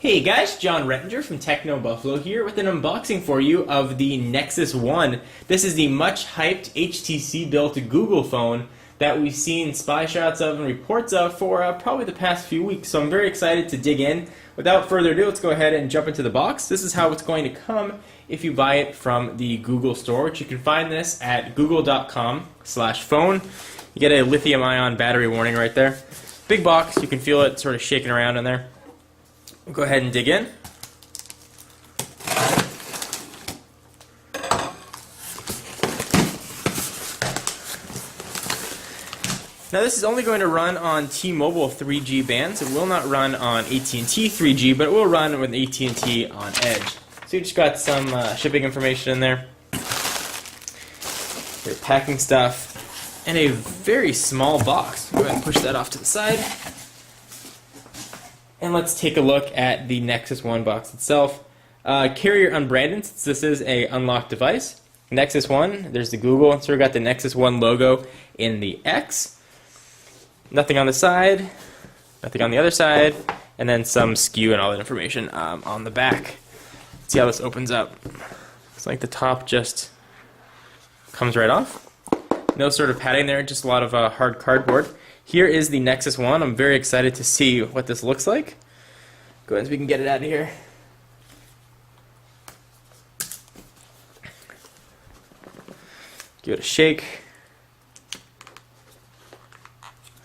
Hey guys, John Rettinger from Techno Buffalo here with an unboxing for you of the Nexus 1. This is the much hyped HTC built Google phone that we've seen spy shots of and reports of for probably the past few weeks. So I'm very excited to dig in. Without further ado, let's go ahead and jump into the box. This is how it's going to come if you buy it from the Google store, which you can find this at google.com/phone. You get a lithium-ion battery warning right there. Big box, you can feel it sort of shaking around in there. We'll go ahead and dig in. Now this is only going to run on T-Mobile 3G bands. It will not run on AT&T 3G, but it will run with AT&T on Edge. So you just got some shipping information in there. Your packing stuff, and a very small box. Go ahead and push that off to the side. And let's take a look at the Nexus 1 box itself. Carrier unbranded, since this is a unlocked device. Nexus 1, there's the Google, so we got the Nexus 1 logo in the X. Nothing on the side, nothing on the other side, and then some SKU and all that information on the back. Let's see how this opens up. Looks like the top just comes right off. No sort of padding there, just a lot of hard cardboard. Here is the Nexus 1. I'm very excited to see what this looks like. Go ahead so we can get it out of here. Give it a shake.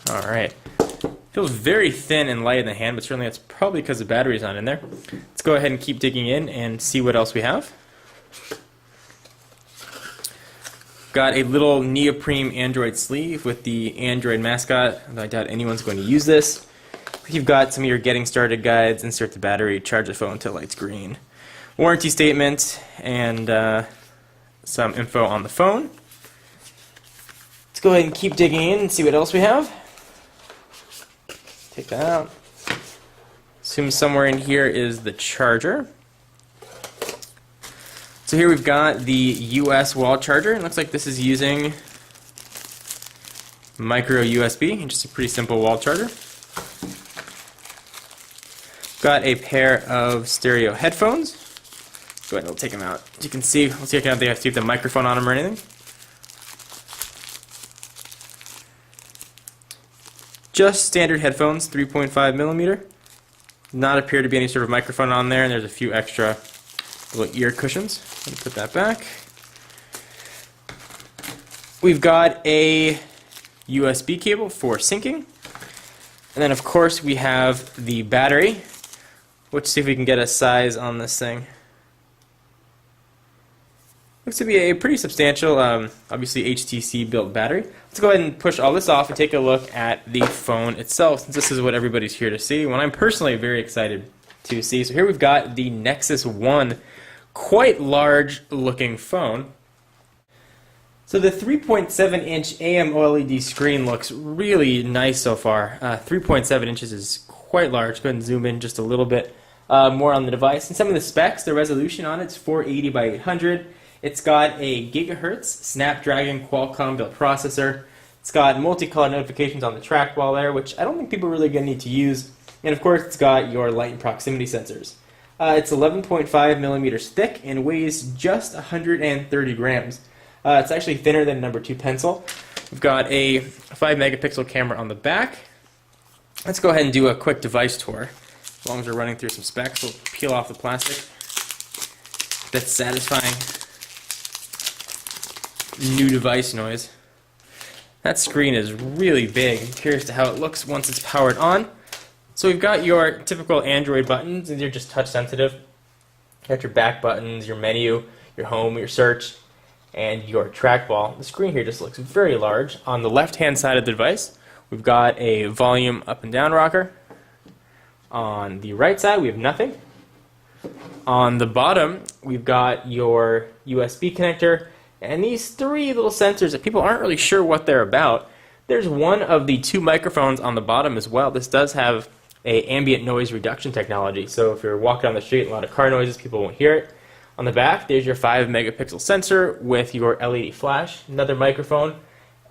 Alright. Feels very thin and light in the hand, but certainly that's probably because the battery's not in there. Let's go ahead and keep digging in and see what else we have. Got a little neoprene Android sleeve with the Android mascot. I doubt anyone's going to use this. You've got some of your getting started guides, insert the battery, charge the phone until light's green. Warranty statement, and some info on the phone. Let's go ahead and keep digging in and see what else we have. Take that out. Assume somewhere in here is the charger. So here we've got the US wall charger. It looks like this is using micro USB, just a pretty simple wall charger. Got a pair of stereo headphones. Go ahead and we'll take them out. As you can see, let's see if they have to keep the microphone on them or anything. Just standard headphones, 3.5 millimeter. Does not appear to be any sort of microphone on there, and there's a few extra little ear cushions. Let me put that back. We've got a USB cable for syncing. And then of course we have the battery. Let's see if we can get a size on this thing. Looks to be a pretty substantial, obviously HTC built battery. Let's go ahead and push all this off and take a look at the phone itself, since this is what everybody's here to see, what I'm personally very excited to see. So here we've got the Nexus 1, quite large looking phone. So the 3.7-inch AM OLED screen looks really nice so far. 3.7 inches is quite large. Go ahead and zoom in just a little bit more on the device. And some of the specs, the resolution on it's 480 by 800. It's got a gigahertz Snapdragon Qualcomm built processor. It's got multicolor notifications on the trackball there, which I don't think people are really going to need to use. And of course, it's got your light and proximity sensors. It's 11.5 millimeters thick and weighs just 130 grams. It's actually thinner than number 2 pencil. We've got a 5 megapixel camera on the back. Let's go ahead and do a quick device tour. As long as we're running through some specs, we'll peel off the plastic. That's satisfying new device noise. That screen is really big. I'm curious to how it looks once it's powered on. So we've got your typical Android buttons, and they're just touch sensitive. You got your back buttons, your menu, your home, your search, and your trackball. The screen here just looks very large. On the left-hand side of the device, we've got a volume up and down rocker. On the right side, we have nothing. On the bottom, we've got your USB connector, and these 3 little sensors that people aren't really sure what they're about. There's one of the 2 microphones on the bottom as well. This does have a ambient noise reduction technology, so if you're walking down the street, a lot of car noises, people won't hear it. On the back, there's your 5 megapixel sensor with your LED flash, another microphone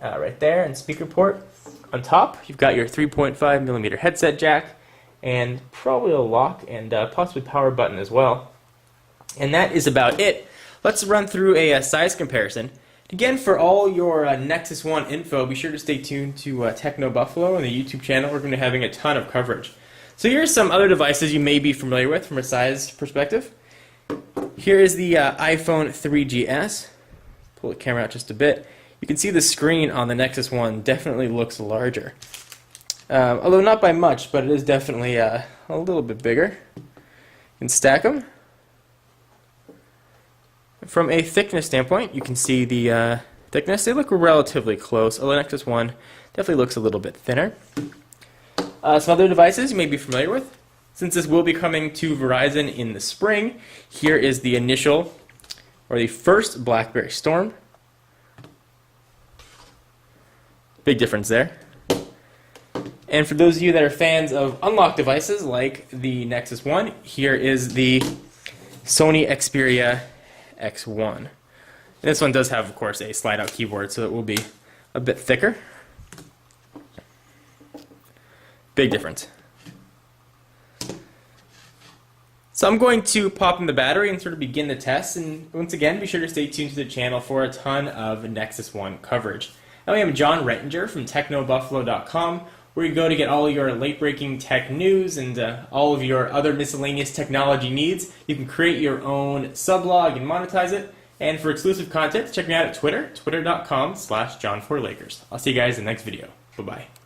right there, and speaker port. On top, you've got your 3.5 millimeter headset jack, and probably a lock and possibly power button as well. And that is about it. Let's run through a size comparison. Again, for all your Nexus 1 info, be sure to stay tuned to Techno Buffalo and the YouTube channel. We're going to be having a ton of coverage. So here's some other devices you may be familiar with from a size perspective. Here is the iPhone 3GS. Pull the camera out just a bit. You can see the screen on the Nexus 1 definitely looks larger. Although not by much, but it is definitely a little bit bigger. You can stack them. From a thickness standpoint, you can see the thickness. They look relatively close. The Nexus 1 definitely looks a little bit thinner. Some other devices you may be familiar with. Since this will be coming to Verizon in the spring, here is the initial, or the first BlackBerry Storm. Big difference there. And for those of you that are fans of unlocked devices like the Nexus 1, here is the Sony Xperia X1. And this one does have, of course, a slide-out keyboard, so it will be a bit thicker. Big difference. So I'm going to pop in the battery and sort of begin the test. And once again, be sure to stay tuned to the channel for a ton of Nexus 1 coverage. Now we have John Rettinger from TechnoBuffalo.com, where you go to get all your late-breaking tech news and all of your other miscellaneous technology needs. You can create your own sublog and monetize it. And for exclusive content, check me out at Twitter, twitter.com/John4Lakers. I'll see you guys in the next video. Bye-bye.